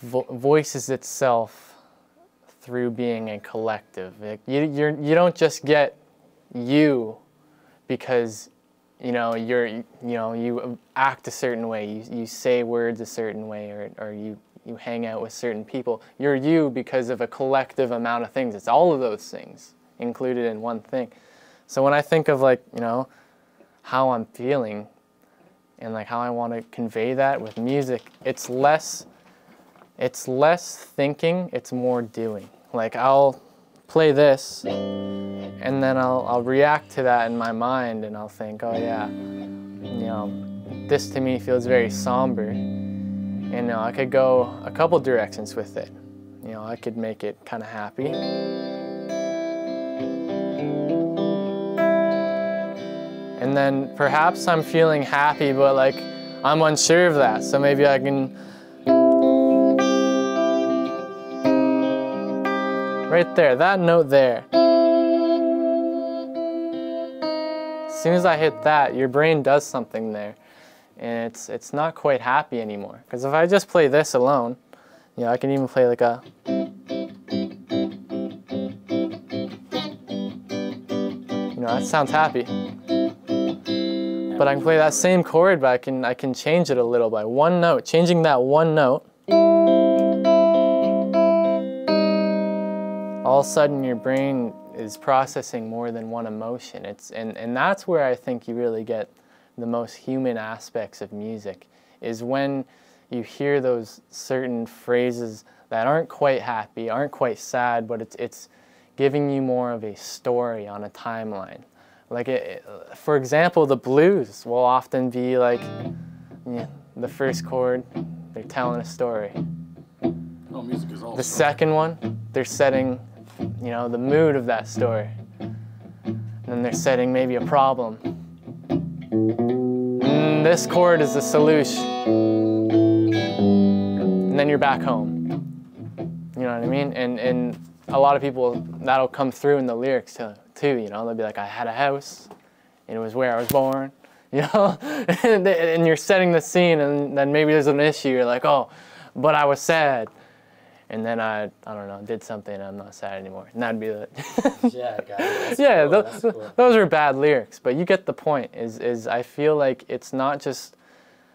voices itself through being a collective. You don't just get you because you act a certain way, you say words a certain way, or you hang out with certain people. You're you because of a collective amount of things. It's all of those things included in one thing. So when I think of how I'm feeling and how I want to convey that with music, it's less thinking, it's more doing. I'll play this and then I'll react to that in my mind, and I'll think, oh yeah, this to me feels very somber, and I could go a couple directions with it. I could make it kind of happy. And then perhaps I'm feeling happy, but I'm unsure of that, so maybe I can, right there, that note there. As soon as I hit that, your brain does something there, and it's not quite happy anymore. Because if I just play this alone, I can even play a, that sounds happy. But I can play that same chord, but I can change it a little by one note. Changing that one note, all of a sudden your brain is processing more than one emotion. And that's where I think you really get the most human aspects of music, is when you hear those certain phrases that aren't quite happy, aren't quite sad, but it's giving you more of a story on a timeline. For example, the blues will often be the first chord, they're telling a story. Oh, music is also. The second one, they're setting, the mood of that story. And then they're setting maybe a problem. And this chord is the solution. And then you're back home. You know what I mean? And a lot of people, that'll come through in the lyrics too. They'll be like, I had a house, and it was where I was born, and you're setting the scene, and then maybe there's an issue, you're like, oh, but I was sad, and then I don't know, did something, and I'm not sad anymore, and that'd be it. Yeah, got it. Yeah, Cool. those are bad lyrics, but you get the point, is I feel like it's not just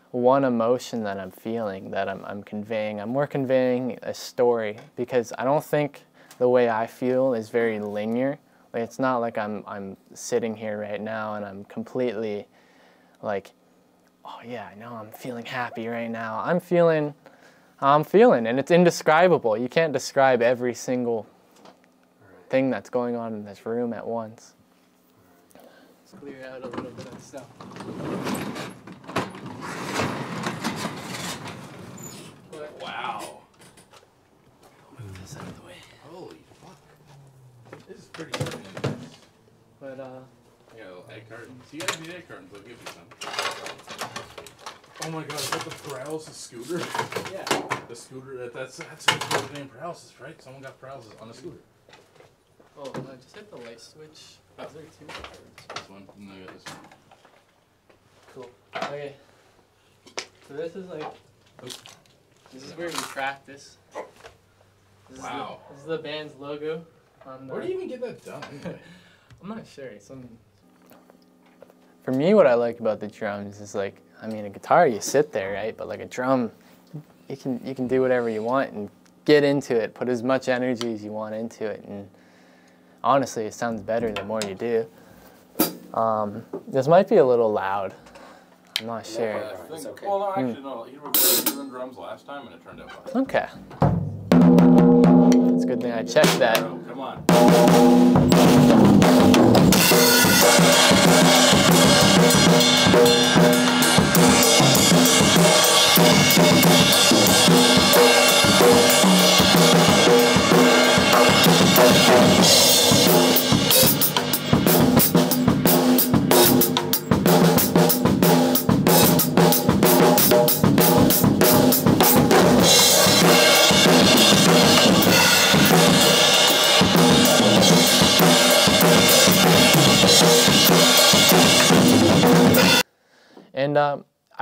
one emotion that I'm feeling, that I'm conveying. I'm more conveying a story, because I don't think the way I feel is very linear. It's not like I'm sitting here right now and I'm completely oh yeah, I know I'm feeling happy right now. I'm feeling, and it's indescribable. You can't describe every single thing that's going on in this room at once. Let's clear out a little bit of stuff. Wow. Move this out of the way. Holy fuck. This is pretty intense. But Yeah, little egg cartons. You guys need egg cartons, I'll give you some. Oh my god, is that the Paralysis scooter? yeah. The scooter, that's a cool name, Paralysis, right? Someone got paralysis on a scooter. Oh, just hit the light switch. Oh, there are two cards. This one, and I got this one. Cool. Okay. So this is this is where we practice. Wow. This is the band's logo. Where do you even get that done anyway? I'm not sure. For me, what I like about the drums is a guitar you sit there, right? But a drum, you can do whatever you want and get into it. Put as much energy as you want into it, and honestly, it sounds better the more you do. This might be a little loud. I'm not sure. It's okay. Well, no, actually, no. You were doing drums last time, and it turned out fine. Okay. It's a good thing I checked that. Oh, come on. And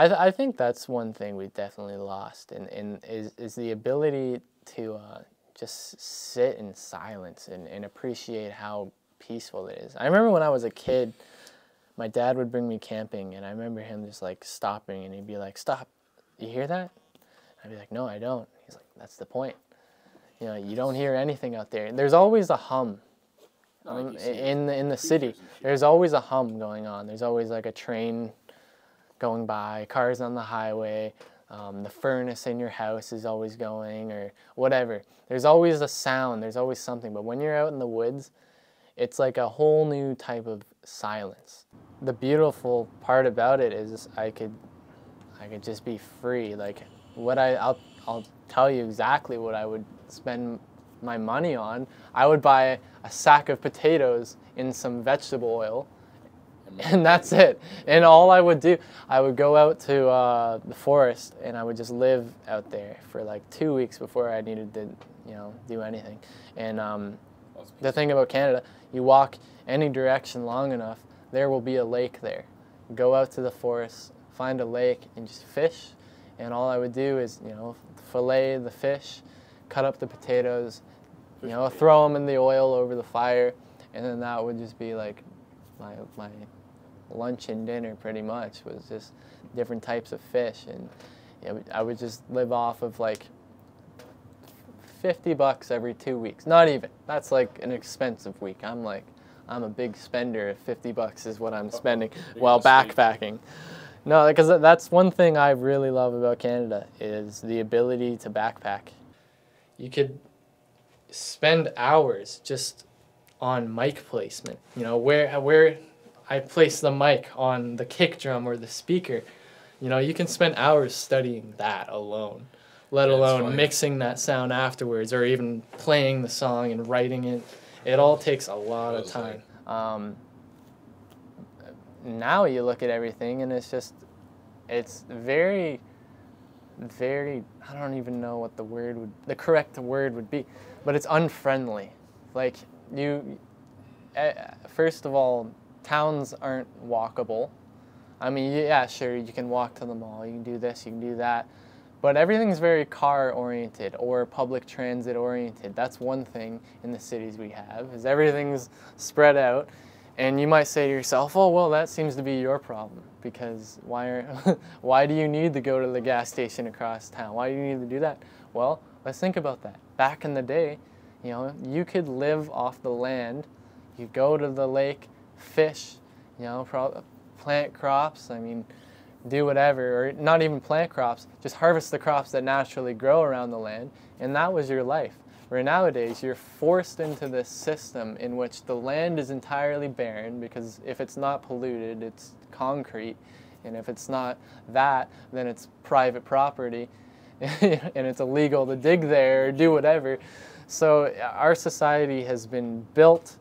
I think that's one thing we've definitely lost, and is the ability to just sit in silence and appreciate how peaceful it is. I remember when I was a kid, my dad would bring me camping, and I remember him just like stopping, and he'd be like, "Stop, you hear that?" I'd be like, "No, I don't." He's like, "That's the point. You know, you don't hear anything out there." And there's always a hum in the city. There's always a hum going on. There's always like a train going by, cars on the highway, the furnace in your house is always going, or whatever. There's always a sound, there's always something. But when you're out in the woods, it's like a whole new type of silence. The beautiful part about it is I could just be free. Like I'll tell you exactly what I would spend my money on. I would buy a sack of potatoes in some vegetable oil, and that's it. And all I would do, I would go out to the forest, and I would just live out there for like 2 weeks before I needed to, do anything. And the thing about Canada, you walk any direction long enough, there will be a lake there. Go out to the forest, find a lake, and just fish. And all I would do is, fillet the fish, cut up the potatoes, throw them in the oil over the fire, and then that would just be like my lunch and dinner pretty much, was just different types of fish. And I would just live off of like $50 every 2 weeks. Not even. That's like an expensive week. I'm a big spender if $50 is what I'm spending while backpacking. No, because that's one thing I really love about Canada, is the ability to backpack. You could spend hours just on mic placement. Where I place the mic on the kick drum or the speaker. You can spend hours studying that alone, let alone mixing that sound afterwards, or even playing the song and writing it. It all takes a lot of time. Now you look at everything and it's very, very, I don't even know what the correct word would be, but it's unfriendly. Like first of all, towns aren't walkable. I mean, yeah, sure, you can walk to the mall, you can do this, you can do that, but everything's very car-oriented or public transit-oriented. That's one thing in the cities we have, is everything's spread out. And you might say to yourself, oh, well, that seems to be your problem, because why do you need to go to the gas station across town? Why do you need to do that? Well, let's think about that. Back in the day, you could live off the land. You go to the lake, fish, plant crops, do whatever, or not even plant crops, just harvest the crops that naturally grow around the land, and that was your life. Where nowadays, you're forced into this system in which the land is entirely barren, because if it's not polluted, it's concrete, and if it's not that, then it's private property, and it's illegal to dig there or do whatever. So our society has been built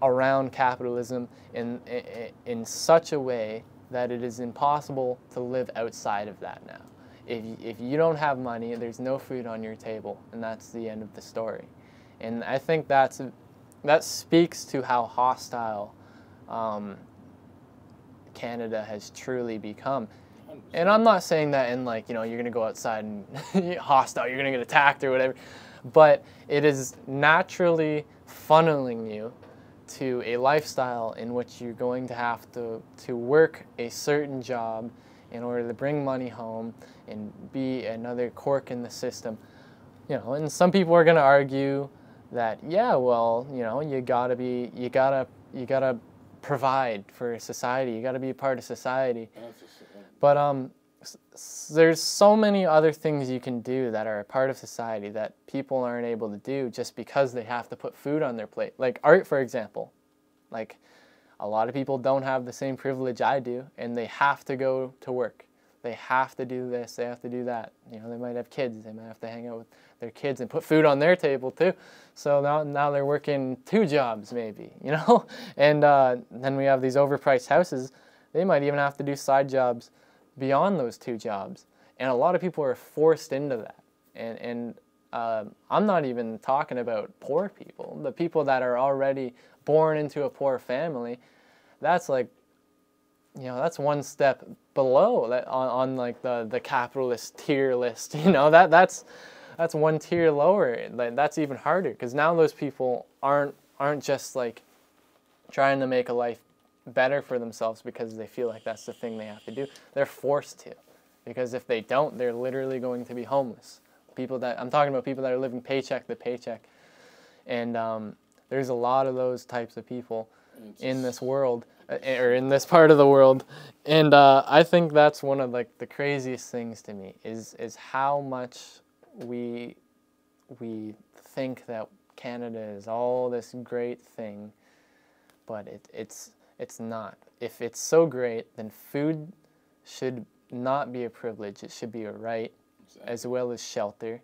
around capitalism in such a way that it is impossible to live outside of that now. If you don't have money, there's no food on your table, and that's the end of the story. And I think that speaks to how hostile Canada has truly become. And I'm not saying that in you're going to go outside and hostile, you're going to get attacked or whatever, but it is naturally funneling you to a lifestyle in which you're going to have to work a certain job in order to bring money home and be another cork in the system. And some people are going to argue that, yeah, well, you gotta provide for society. You gotta be a part of society. But there's so many other things you can do that are a part of society that people aren't able to do just because they have to put food on their plate. Like art, for example. Like, a lot of people don't have the same privilege I do, and they have to go to work. They have to do this, they have to do that. They might have kids, they might have to hang out with their kids and put food on their table too. So now they're working 2 jobs maybe, And then we have these overpriced houses. They might even have to do side jobs beyond those 2 jobs. And a lot of people are forced into that. And I'm not even talking about poor people. The people that are already born into a poor family, that's like you know, that's one step below that on like the capitalist tier list. You know, that's one tier lower. Like, that's even harder, because now those people aren't just like trying to make a life better for themselves because they feel like that's the thing they have to do. They're forced to, because if they don't, they're literally going to be homeless. I'm talking about people that are living paycheck to paycheck, and there's a lot of those types of people in this world, or in this part of the world, and I think that's one of like the craziest things to me is how much we think that Canada is all this great thing, but it's not. If it's so great, then food should not be a privilege. It should be a right, as well as shelter,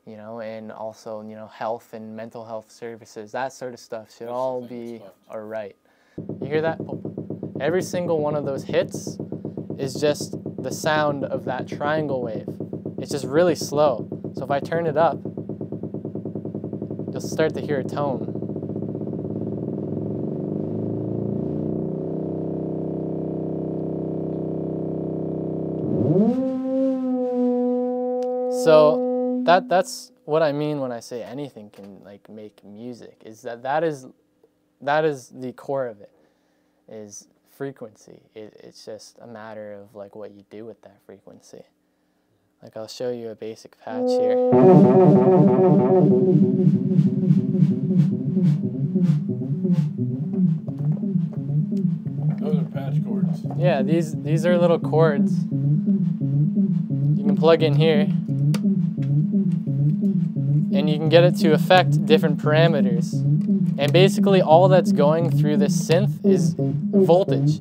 you know, and also, you know, health and mental health services. That sort of stuff should all be a right. You hear that? Every single one of those hits is just the sound of that triangle wave. It's just really slow. So if I turn it up, you'll start to hear a tone. So that's what I mean when I say anything can like make music, is that is the core of it, is frequency. It's just a matter of like what you do with that frequency. Like, I'll show you a basic patch here. Those are patch chords. Yeah, these are little chords. You can plug in here, and you can get it to affect different parameters. And basically all that's going through this synth is voltage.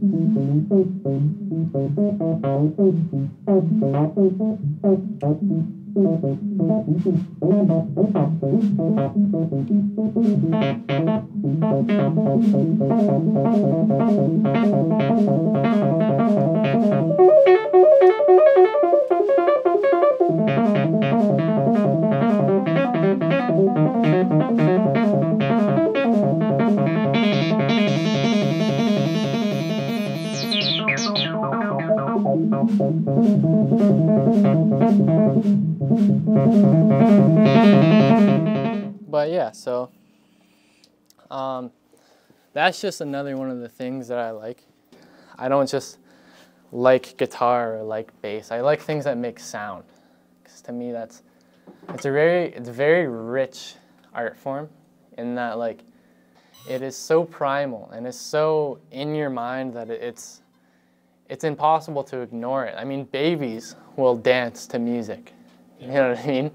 But yeah, so that's just another one of the things that I like. I don't just like guitar or like bass. I like things that make sound, because to me it's a very rich art form, in that like it is so primal and it's so in your mind that it's impossible to ignore it. I mean, babies will dance to music. You know what I mean?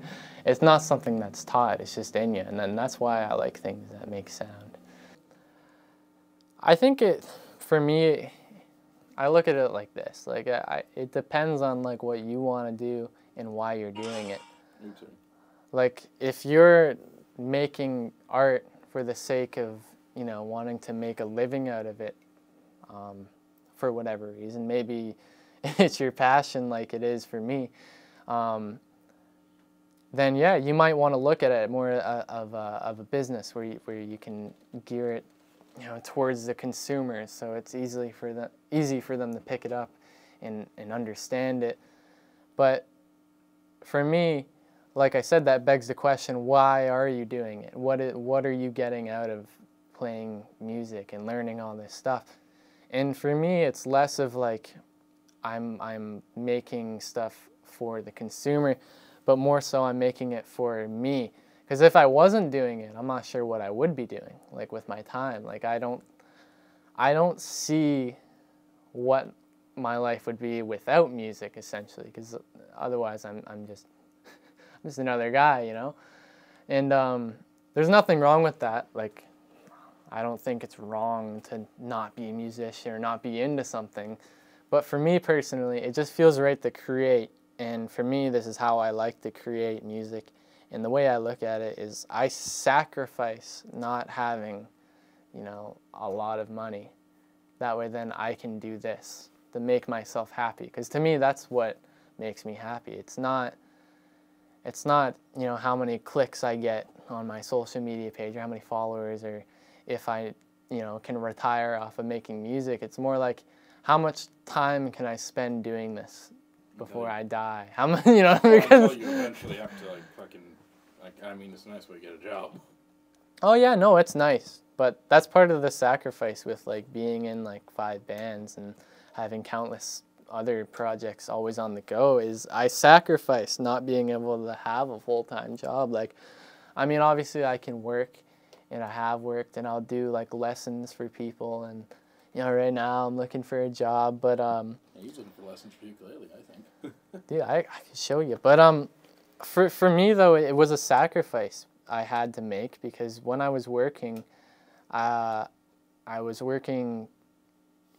It's not something that's taught, it's just in you. And then that's why I like things that make sound. I think for me, I look at it like this. Like, it depends on like what you want to do and why you're doing it. Me too. Like, if you're making art for the sake of, you know, wanting to make a living out of it, for whatever reason, maybe it's your passion like it is for me, then yeah, you might want to look at it more of a business where you can gear it, you know, towards the consumers, so it's easy for them to pick it up and understand it. But for me, like I said, that begs the question: why are you doing it? What are you getting out of playing music and learning all this stuff? And for me, it's less of like I'm making stuff for the consumer, but more so I'm making it for me. Because if I wasn't doing it, I'm not sure what I would be doing, like with my time. Like, I don't see what my life would be without music, essentially, because otherwise I'm just another guy, you know. And there's nothing wrong with that. Like, I don't think it's wrong to not be a musician or not be into something. But for me personally, it just feels right to create. And for me, this is how I like to create music. And the way I look at it is I sacrifice not having, you know, a lot of money. That way then I can do this to make myself happy. Because to me, that's what makes me happy. It's not, you know, how many clicks I get on my social media page or how many followers, or if I, you know, can retire off of making music. It's more like how much time can I spend doing this before I die? How much, you know, because you eventually have to like fucking, like, I mean, it's a nice way to get a job. oh yeah, no, it's nice, but that's part of the sacrifice with like being in like 5 bands and having countless other projects always on the go. Is I sacrifice not being able to have a full-time job. Like, I mean, obviously I can work, and I have worked, and I'll do like lessons for people, and you know, right now I'm looking for a job, but Yeah, he's looking for lessons for ukulele, I think. dude, I can show you, but for me though, it was a sacrifice I had to make, because when I was working, I was working,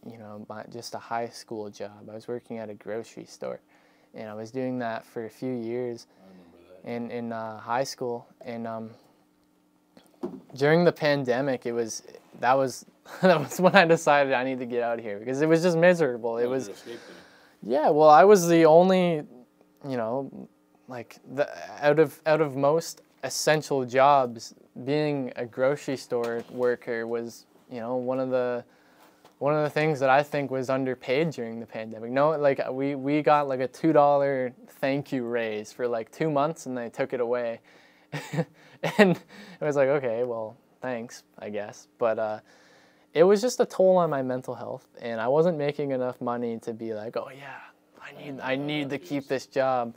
you know, just a high school job. I was working at a grocery store, and I was doing that for a few years in high school. And during the pandemic, that was when I decided I need to get out of here, because it was just miserable. It was, yeah. Well, I was the only, you know, like out of most essential jobs, being a grocery store worker was, you know, one of the things that I think was underpaid during the pandemic. No, like we got like a $2 thank you raise for like 2 months, and they took it away. And it was like, okay, well, thanks, I guess. But it was just a toll on my mental health, and I wasn't making enough money to be like, oh yeah, I need to keep this job.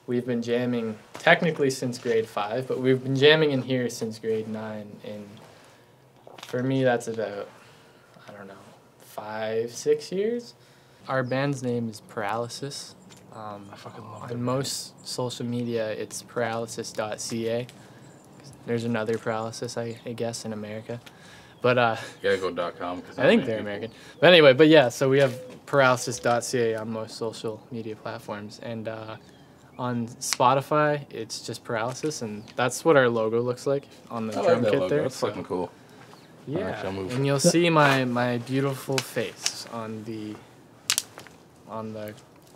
We've been jamming technically since grade 5, but we've been jamming in here since grade 9, and for me that's about, I don't know, 5-6 years. Our band's name is Paralysis. I fucking love On most social media, it's paralysis.ca. There's another Paralysis, I guess, in America. But you gotta go .com. I think they're American. But anyway, but yeah, so we have paralysis.ca on most social media platforms. And on Spotify, it's just Paralysis, and that's what our logo looks like on the drum kit there. That's fucking cool. Yeah, Right, and you'll see my beautiful face on the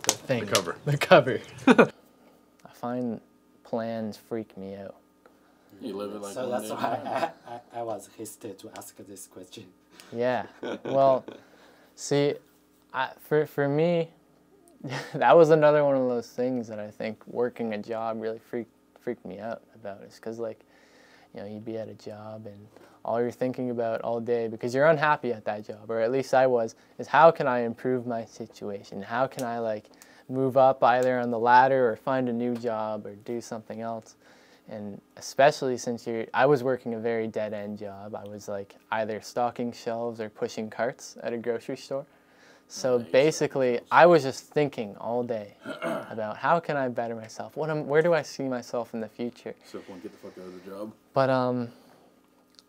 thing. The cover. The cover. I find plans freak me out. You live it like So one that's day why I was hesitant to ask this question. Yeah. Well, see, for me, that was another one of those things that I think working a job really freaked me out about. Is because, like, you know, you'd be at a job and all you're thinking about all day, because you're unhappy at that job, or at least I was, is how can I improve my situation? How can I, like, move up either on the ladder or find a new job or do something else? And especially since I was working a very dead-end job. I was like either stocking shelves or pushing carts at a grocery store. So basically, I was just thinking all day about how can I better myself? Where do I see myself in the future? So if one get the fuck out of the job. But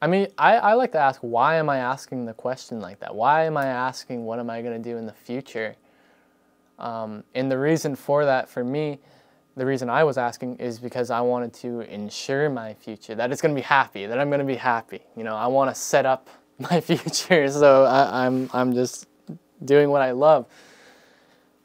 I mean, I like to ask, why am I asking the question like that? Why am I asking what am I going to do in the future? And the reason for that, for me, the reason I was asking is because I wanted to ensure my future, that it's going to be happy, that I'm going to be happy. You know, I want to set up my future, so I'm just doing what I love.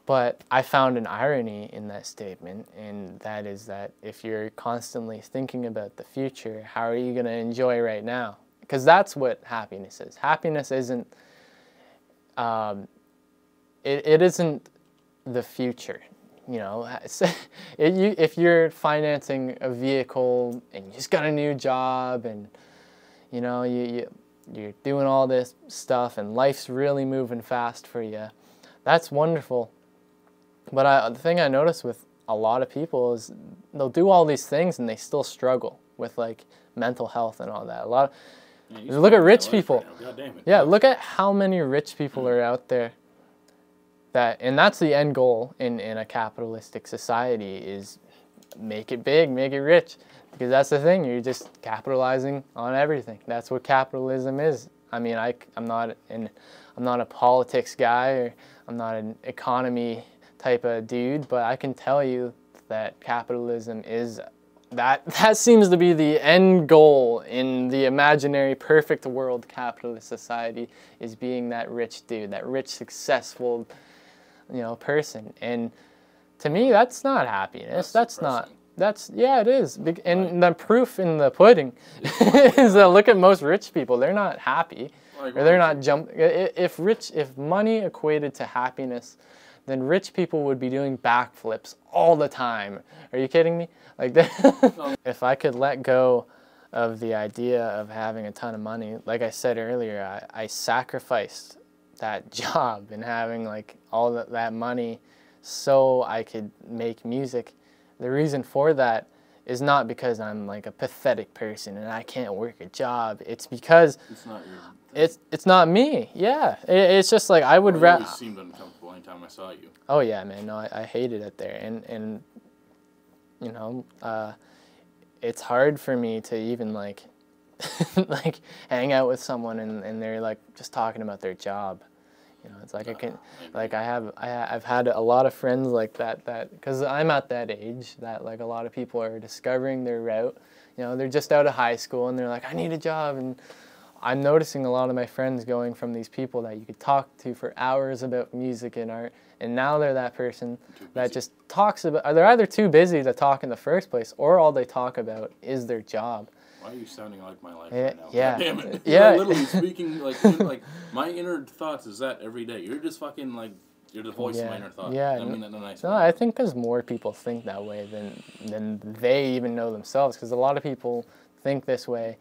But I found an irony in that statement, and that is that if you're constantly thinking about the future, how are you going to enjoy right now? Because that's what happiness is. Happiness isn't, it isn't the future. You know, if you're financing a vehicle and you just got a new job and, you know, you're doing all this stuff and life's really moving fast for you, that's wonderful. But the thing I notice with a lot of people is they'll do all these things and they still struggle with, like, mental health and all that. Look at rich people. God damn it. Yeah, look at how many rich people are out there. And that's the end goal in a capitalistic society, is make it big, make it rich. Because that's the thing, you're just capitalizing on everything. That's what capitalism is. I mean, I'm not a politics guy, or I'm not an economy type of dude, but I can tell you that capitalism is, that seems to be the end goal in the imaginary perfect world capitalist society, is being that rich dude, that rich, successful, you know, person. And to me, that's not happiness. Yeah, it is. And the proof in the pudding is that look at most rich people. They're not happy. or they're not if money equated to happiness, then rich people would be doing backflips all the time. Are you kidding me? Like that. If I could let go of the idea of having a ton of money, like I said earlier, I sacrificed that job and having like all that money so I could make music. The reason for that is not because I'm like a pathetic person and I can't work a job. It's because it's not your it's not me. Yeah, it's just like I would rather. You seemed uncomfortable anytime I saw you. Oh yeah, man. No, I hated it there, and you know, it's hard for me to even like like hang out with someone and they're like just talking about their job. You know, it's like I've had a lot of friends like that because I'm at that age that like a lot of people are discovering their route. You know, they're just out of high school and they're like, I need a job, and I'm noticing a lot of my friends going from these people that you could talk to for hours about music and art, and now they're that person that just talks about, they're either too busy to talk in the first place, or all they talk about is their job. Why are you sounding like my life right now? Yeah. God damn it. Yeah. You're literally speaking like my inner thoughts is that every day. You're just fucking like, you're the voice of my inner thoughts. Yeah. I mean that in a nice way. way. I think because more people think that way than they even know themselves, because a lot of people think this way,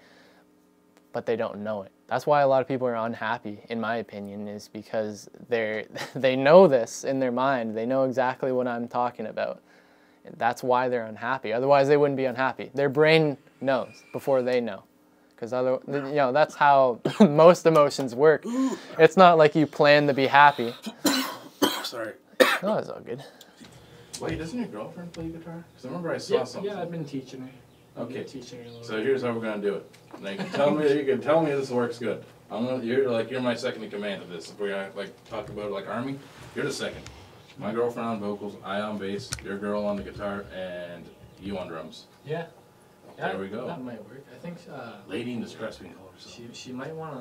but they don't know it. That's why a lot of people are unhappy, in my opinion, is because they know this in their mind. They know exactly what I'm talking about. That's why they're unhappy. Otherwise, they wouldn't be unhappy. Their brain knows before they know, because you know, that's how most emotions work. It's not like you plan to be happy. Sorry. No, it's all good. Wait, doesn't your girlfriend play guitar? Because I remember I saw something. Yeah, I've been teaching her. Okay. Teaching her a little So here's how we're gonna do it. Now you can tell me this works good. You're my second in command of this. If we're gonna like talk about it like army, you're the second. My girlfriend on vocals, I on bass, your girl on the guitar, and you on drums. Yeah. There we go. That might work. I think. Lady in distress, we call herself. She might want to.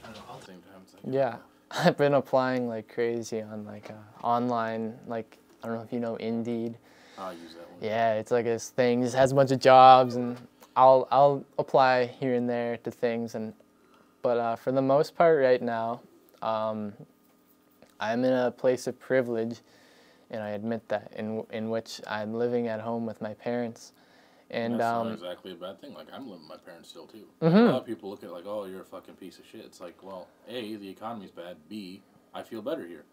I don't know. At the same time, it's like, Yeah, I've been applying like crazy on like online, like I don't know if you know Indeed. I'll use that one. Yeah, it's like this thing. Just has a bunch of jobs, and I'll apply here and there to things, but for the most part right now, I'm in a place of privilege, and I admit that, in which I'm living at home with my parents. And that's not exactly a bad thing. Like, I'm living with my parents still, too. Mm-hmm. A lot of people look at it like, oh, you're a fucking piece of shit. It's like, well, A, the economy's bad. B, I feel better here.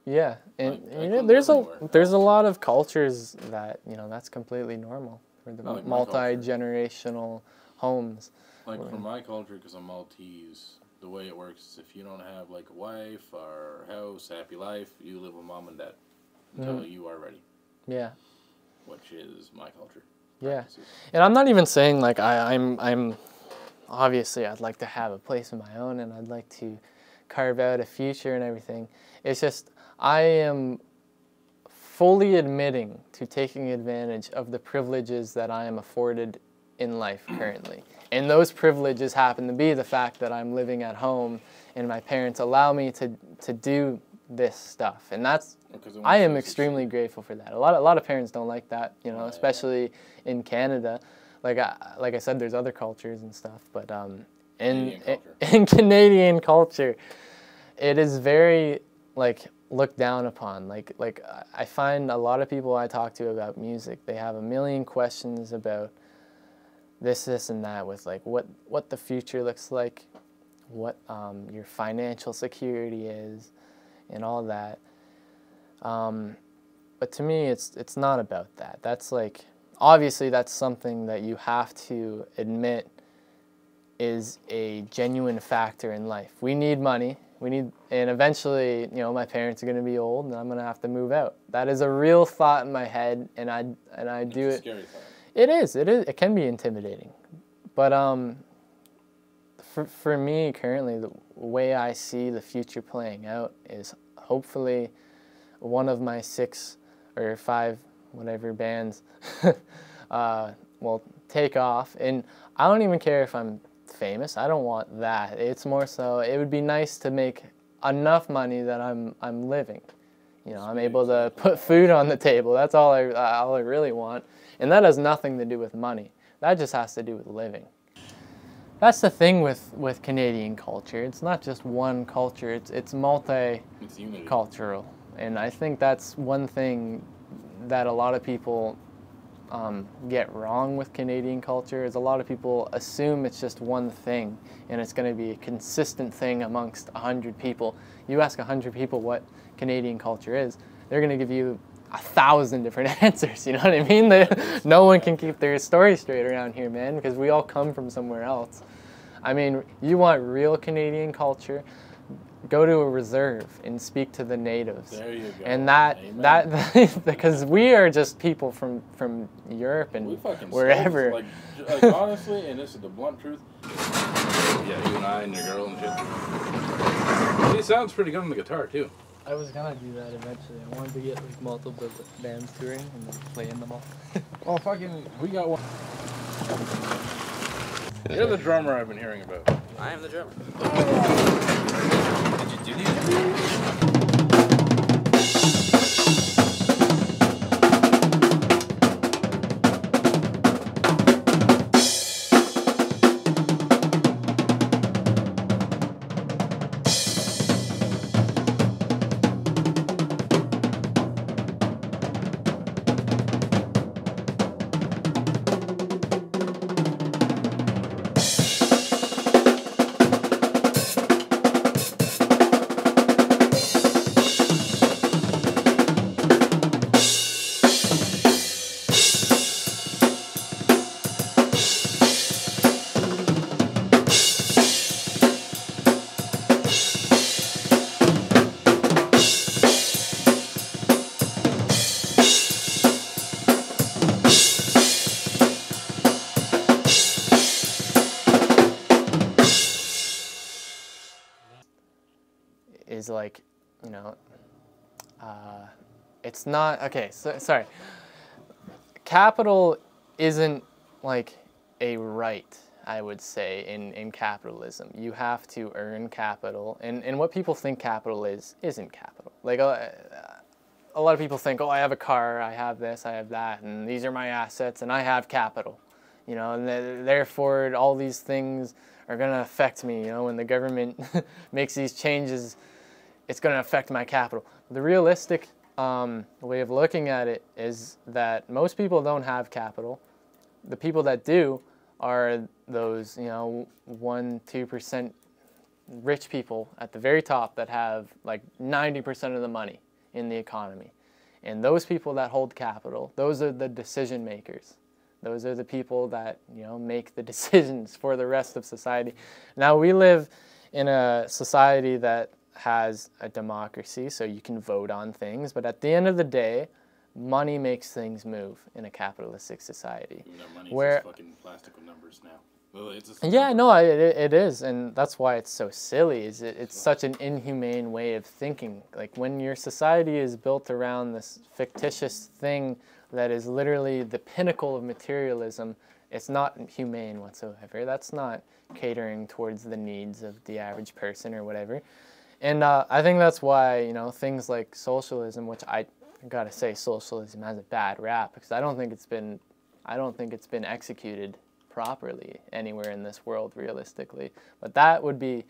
Yeah, and I you know, there's a lot of cultures that, you know, that's completely normal for the like multi-generational homes. Like, for my culture, because I'm Maltese, the way it works is if you don't have, like, a wife or house, happy life, you live with mom and dad until you are ready. Yeah. Which is my culture. Yeah, and I'm not even saying like I'm obviously I'd like to have a place of my own and I'd like to carve out a future and everything. It's just I am fully admitting to taking advantage of the privileges that I am afforded in life currently. And those privileges happen to be the fact that I'm living at home and my parents allow me to do this stuff. And that's I am extremely grateful for that. A lot of parents don't like that, you know, especially in Canada. Like I said, there's other cultures and stuff, but in Canadian culture, it is very like looked down upon. Like I find a lot of people I talk to about music, they have a million questions about this and that, with like what the future looks like, what your financial security is, and all that. But to me, it's not about that. That's like, obviously that's something that you have to admit is a genuine factor in life. We need money. And eventually, you know, my parents are going to be old and I'm going to have to move out. That is a real thought in my head, and I do it. It's a scary thought. It is. It can be intimidating. But for me currently, the way I see the future playing out is hopefully one of my 6 or 5 whatever bands will take off. And I don't even care if I'm famous. I don't want that. It's more so it would be nice to make enough money that I'm living. You know, I'm able to put food on the table. That's all I really want. And that has nothing to do with money. That just has to do with living. That's the thing with Canadian culture. It's not just one culture. It's multicultural, and I think that's one thing that a lot of people get wrong with Canadian culture. Is a lot of people assume it's just one thing, and it's going to be a consistent thing amongst 100 people. You ask 100 people what Canadian culture is, they're going to give you 1,000 different answers. You know what I mean? No one can keep their story straight around here, man, because we all come from somewhere else. I mean, you want real Canadian culture, go to a reserve and speak to the natives. There you go. And that because we are just people from Europe and wherever. Like honestly, and this is the blunt truth. Yeah, you and I and your girl and shit. He sounds pretty good on the guitar too. I was gonna do that eventually. I wanted to get like multiple bands touring and then playing them all. Oh fucking, we got one. You're the drummer I've been hearing about. I am the drummer. Did you do these? Is like, you know, it's not, okay, so, sorry. Capital isn't like a right, I would say, in capitalism. You have to earn capital, and what people think capital isn't capital. Like a lot of people think, oh, I have a car, I have this, I have that, and these are my assets, and I have capital, you know, and therefore all these things are going to affect me, you know, when the government makes these changes, it's going to affect my capital. The realistic way of looking at it is that most people don't have capital. The people that do are those, you know, 1-2% rich people at the very top that have like 90% of the money in the economy. And those people that hold capital, those are the decision makers. Those are the people that, you know, make the decisions for the rest of society. Now, we live in a society that has a democracy, so you can vote on things, but at the end of the day, money makes things move in a capitalistic society. Even though money where is just fucking plastic numbers now. Well, it's yeah, no, it is, and that's why it's so silly. It's such an inhumane way of thinking. Like when your society is built around this fictitious thing that is literally the pinnacle of materialism, it's not humane whatsoever. That's not catering towards the needs of the average person or whatever. And I think that's why, you know, things like socialism, which I gotta say, socialism has a bad rap because I don't think it's been executed properly anywhere in this world realistically. But that would be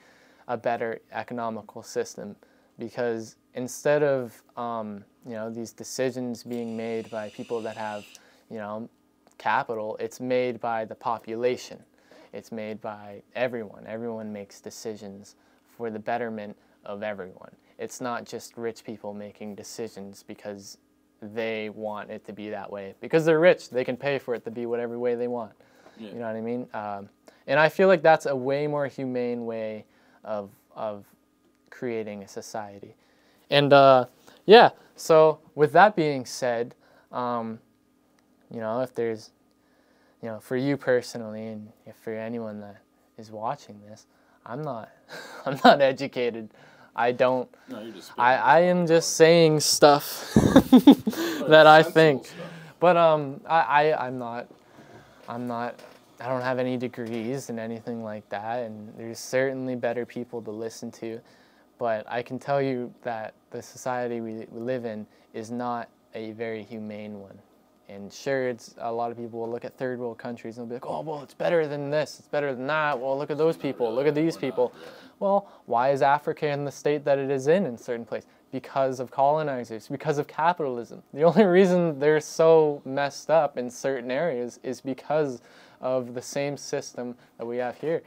a better economical system because instead of you know, these decisions being made by people that have, you know, capital, it's made by the population. It's made by everyone. Everyone makes decisions for the betterment of everyone. It's not just rich people making decisions because they want it to be that way. Because they're rich, they can pay for it to be whatever way they want. Yeah. You know what I mean? And I feel like that's a way more humane way of creating a society. And yeah, so with that being said, you know, if there's, you know, for you personally, and if for anyone that is watching this, I'm not educated. I don't. No, you're just I am just saying stuff that I think, stuff. But I'm not. I don't have any degrees and anything like that, and there's certainly better people to listen to. But I can tell you that the society we live in is not a very humane one. And sure, it's a lot of people will look at third world countries and they'll be like, oh, well, it's better than this, it's better than that. Well, look at those people, look at these people. Well, why is Africa in the state that it is in certain places? Because of colonizers, because of capitalism. The only reason they're so messed up in certain areas is because of the same system that we have here.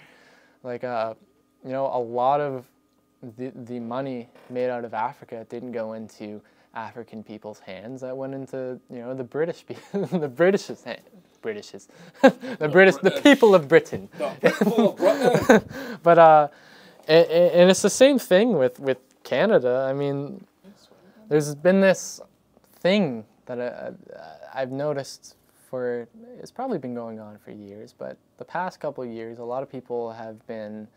Like, you know, a lot of the money made out of Africa didn't go into African people's hands. That went into, you know, the British people, the British's hand, the people of Britain. But and it's the same thing with Canada. I mean, there's been this thing that I've noticed for, it's probably been going on for years, but the past couple of years, a lot of people have been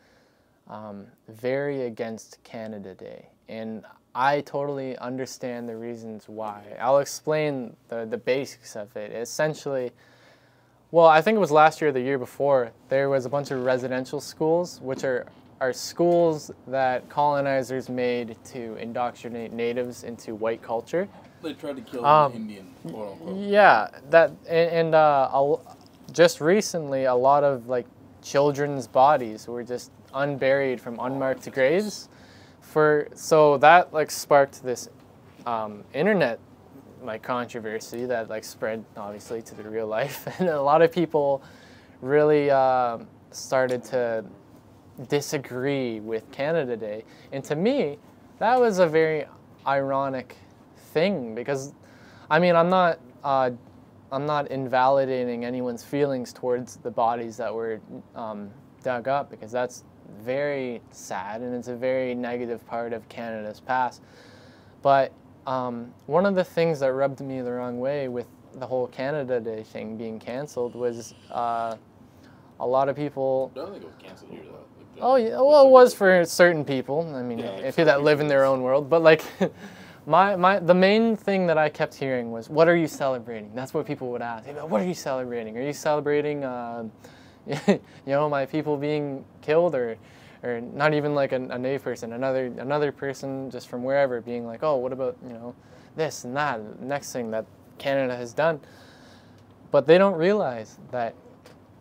very against Canada Day, and I totally understand the reasons why. I'll explain the basics of it. Essentially, well, I think it was last year or the year before, there was a bunch of residential schools, which are schools that colonizers made to indoctrinate natives into white culture. They tried to kill the Indian, quote unquote. Yeah, that and just recently, a lot of like children's bodies were just unburied from unmarked graves. So that like sparked this internet like controversy that like spread obviously to the real life, and a lot of people really started to disagree with Canada Day. And to me, that was a very ironic thing, because I mean, I'm not invalidating anyone's feelings towards the bodies that were dug up, because that's very sad and it's a very negative part of Canada's past. But one of the things that rubbed me the wrong way with the whole Canada Day thing being canceled was a lot of people. I don't think it was canceled here though. Oh yeah, well, it was for certain people. I mean, Yeah, like if that live in their own world. But like, the main thing that I kept hearing was, "What are you celebrating?" That's what people would ask. What are you celebrating? Are you celebrating, you know, my people being killed, or not even like a native person, another person just from wherever being like, "Oh, what about, you know, this and that, the next thing that Canada has done?" But they don't realize that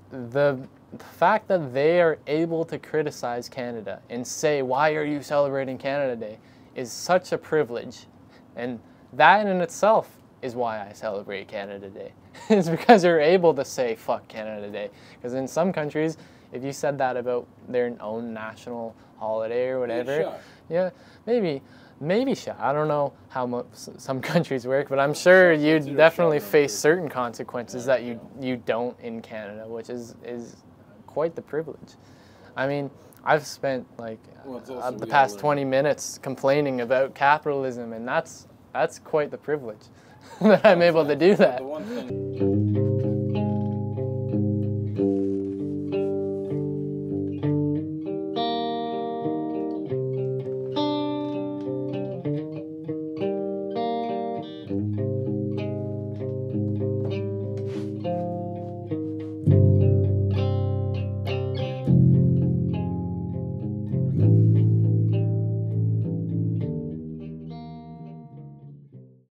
the fact that they are able to criticize Canada and say, "Why are you celebrating Canada Day?" is such a privilege. And that in itself is why I celebrate Canada Day. It's because you're able to say, "Fuck Canada Day." Because in some countries, if you said that about their own national holiday or whatever, yeah, maybe shot. I don't know how much some countries work, but I'm sure you'd definitely face certain consequences that you don't in Canada, which is quite the privilege. I mean, I've spent like the past 20 minutes complaining about capitalism, and that's quite the privilege that I'm able to do that.